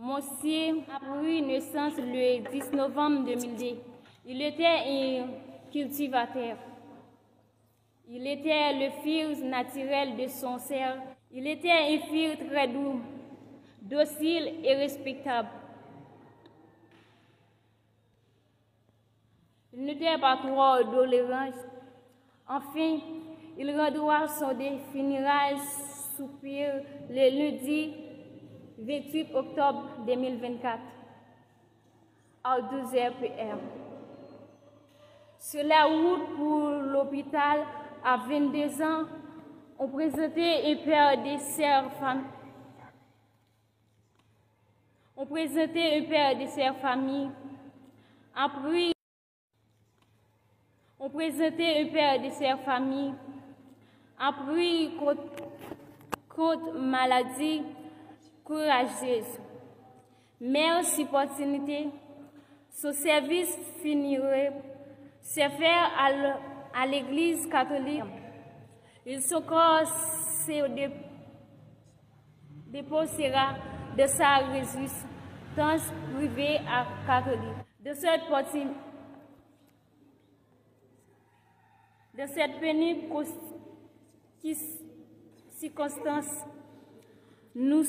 Monsieur a pris naissance le 10 novembre 2002. Il était un cultivateur. Il était le fils naturel de son père. Il était un fils très doux, docile et respectable. Il n'était pas trop tolérant. Enfin, il rendra son funérailles soupir le lundi 28 octobre 2024 à 12h PM. Sur la route pour l'hôpital, à 22 ans, on présentait un père de sœurs famille. On présentait un père de sœurs famille. Après, on présentait un père de sœurs famille. Après, contre maladie courageuse. Merci opportunité. Ce service finirait se faire à l'Église catholique. Il se déposera de sa résistance privée à catholique. De cette pénible circonstance, nous